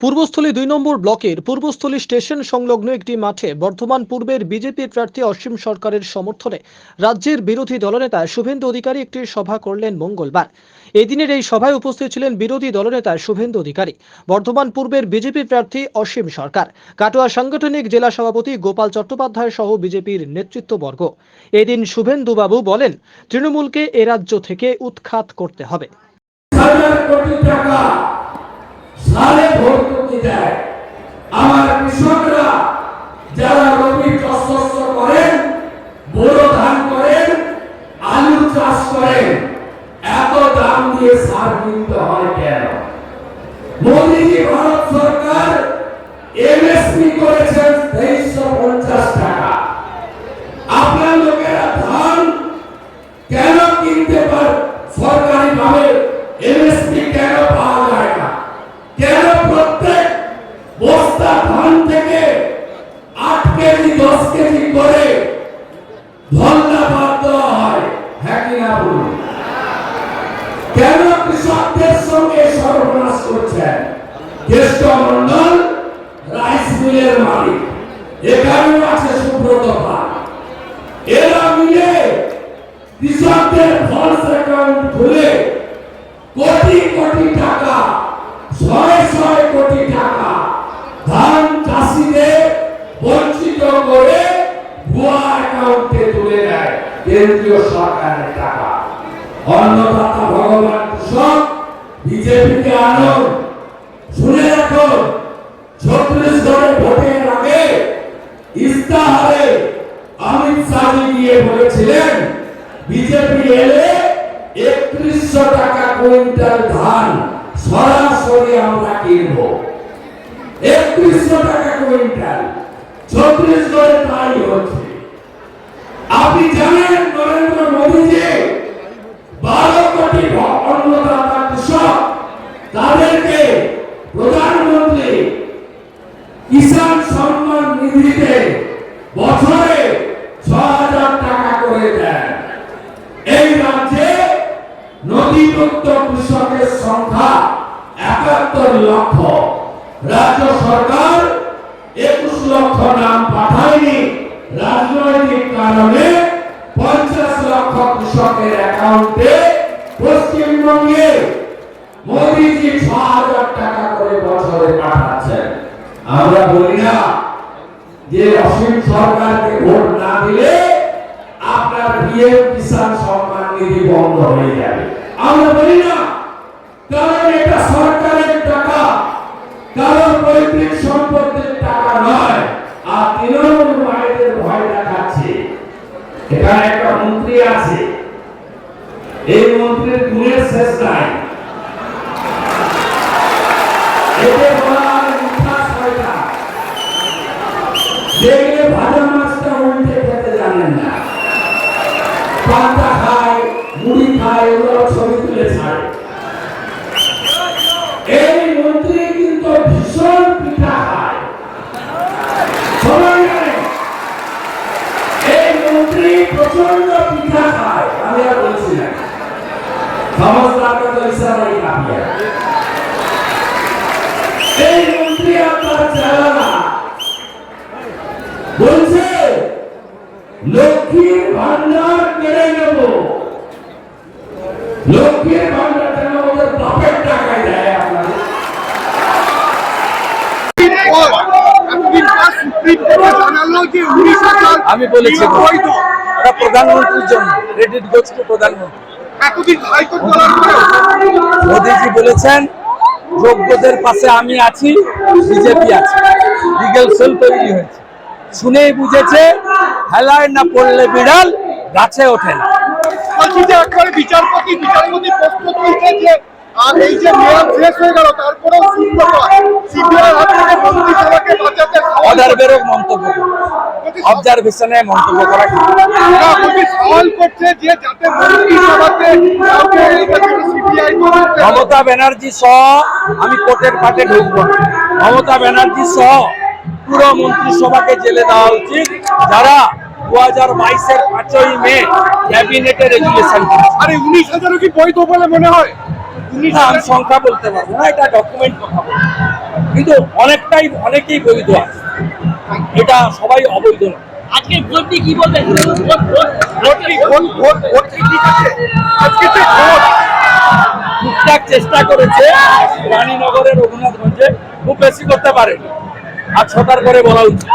পূর্বস্থলী ২ নম্বর ব্লকের পূর্বস্থলী স্টেশন সংলগ্ন একটি মাঠে বর্ধমান পূর্বের বিজেপি প্রার্থী অসীম সরকারের সমর্থনে রাজ্যের বিরোধী দলনেতা শুভেন্দু অধিকারী একটি সভা করলেন মঙ্গলবার। এদিনের এই সভায় উপস্থিত ছিলেন বিরোধী দলনেতা শুভেন্দু অধিকারী, বর্ধমান পূর্বের বিজেপি প্রার্থী অসীম সরকার, কাটোয়া সাংগঠনিক জেলা সভাপতি গোপাল চট্টোপাধ্যায় সহ বিজেপির নেতৃত্ববর্গ। এদিন শুভেন্দুবাবু বলেন, তৃণমূলকে এ রাজ্য থেকে উৎখাত করতে হবে। সারে ভর্তুকি দেয়। আমার কৃষকরা যারা রবি চাষ করেন, বোরো ধান করেন, আলু চাষ করেন, এত দাম দিয়ে সার কিনতে হয় কেন? মোদীজি ভারত সরকার এমএসপি করেছেন 2350 টাকা। আপনার লোকেরা ধান কেন কিনতে পারে? সরকারি ভাবে এমএসপি কেন পাওয়া যায় না? কেন প্রত্যেক বস্তা ধান থেকে 8 কেজি 10 কেজি করে ধন্না বাদ দেওয়া হয়? হ্যাঁ কি না বলুন? কেন কৃষকদের সঙ্গে সর্বনাশ করছেন? জ্যেষ্ঠ মন্ডল রাইস মিলের মালিক, এখানেও আছে সুব্রত পাল, এরা মিলে কৃষকদের ফলস অ্যাকাউন্ট খুলে কোটি কোটি টাকা, 600 কোটি টাকা ধান চাষিদের বঞ্চিত করে ভুয়া অ্যাকাউন্টে তুলে দেয় কেন্দ্রীয় সরকারের টাকা। অন্নদাতা ভগবান কৃষক বিজেপিকে আনুন। শুনে রাখুন, ছত্তিশগড়ের ভোটের আগে ইস্তাহারে অমিত শাহ গিয়ে বলেছিলেন বিজেপি এলে 3100 টাকা কুইন্টাল ধান সরাসরি আমরা কিনব। 3100 টাকা কুইন্টাল ছত্তিশগড়ে তাই হচ্ছে। আপনি জানেন নরেন্দ্র মোদীজি 12 কোটি অন্নদাতা কৃষক তাদেরকে প্রধানমন্ত্রী কিষাণ সম্মান নিধিতে বছরে 6000 টাকা করে দেন। এই রাজ্যে নথিভুক্ত কৃষকের সংখ্যা 71 লক্ষ। রাজ্য সরকার 21 লক্ষ নাম পাঠায়নি। রাজনৈতিক কারণে 50 লক্ষ কৃষকের অ্যাকাউন্টে পশ্চিমবঙ্গে মোদীজি 6000 টাকা করে বছরে পাঠাচ্ছেন। আমরা বলি না যে অসীম সরকারকে ভোট না দিলে আপনার পিএম কিষাণ সম্মান নিধি বন্ধ হয়ে যাবে। আমরা বলি না, কারণ এটা সরকারের টাকা, কারণ পৈতৃক সম্পত্তির টাকা নয়। আর তৃণমূল মায়েদের ভয় দেখাচ্ছে। এখানে একটা মন্ত্রী আছে, এই মন্ত্রীর গুণের শেষ নাই। এদের বলা হয় মিথ্যা শয়তান। দেখলে ভাজা মাছটা উল্টে খেতে জানেন না, পান্তা খায়, মুড়ি খায়, ওগুলো ছবি তুলে ছাড়ে। এই মন্ত্রী কিন্তু ভীষণ পিঠা খায়, সবাই জানে। এই মন্ত্রী প্রচন্ড পিঠা খায়। আমি আর বলছি না, সমস্ত আপনার ইশারাই কাঁপিয়ে। এই মন্ত্রী আপনার চালানা বলছে লক্ষ্মীর ভান্ডার কেড়ে নেব। লক্ষ্মীর ভান্ডার যেন ওদের বাপের টাকায় দেয়। আপনাদের আমি বলেছি এটা প্রধানমন্ত্রীর জন্য, ক্রেডিট গোজ টু প্রধানমন্ত্রী। মোদীজি বলেছেন যোগ্যদের পাশে আমি আছি, বিজেপি আছে। লিগ্যাল সেল তৈরি হয়েছে, শুনেই বুঝেছে হেলায় না পড়লে বিড়াল গাছে ওঠে না। বিচারপতি প্রশ্ন তুলছে যে আর এই যে মেয়াদ শেষ হয়ে গেল তারপরেও অর্ডার বেরোক মন্তব্য অবজারভেশনে মন্তব্য করা সওয়াল করছে যে যাতে মমতা ব্যানার্জি সহ আমি কোর্টের পাটে ঢুকবো। মমতা ব্যানার্জি সহ পুরো মন্ত্রিসভাকে জেলে দেওয়া উচিত যারা 2022-এর 5ই মে ক্যাবিনেটে রেজুলেশন করেছে। আরে 19,000 কি বৈধ বলে মনে হয়? আমি সংখ্যা বলতে পারবো না, এটা ডকুমেন্ট কথা বলবো। কিন্তু অনেকেই বৈধ আছে, এটা সবাই অবৈধ না। আজকে ভোট দিয়ে কি বলবেন? টুকটাক চেষ্টা করেছে রানীনগরে, রঘুনাথগঞ্জে, খুব বেশি করতে পারেনি। আর ছটার করে বলা উচিত।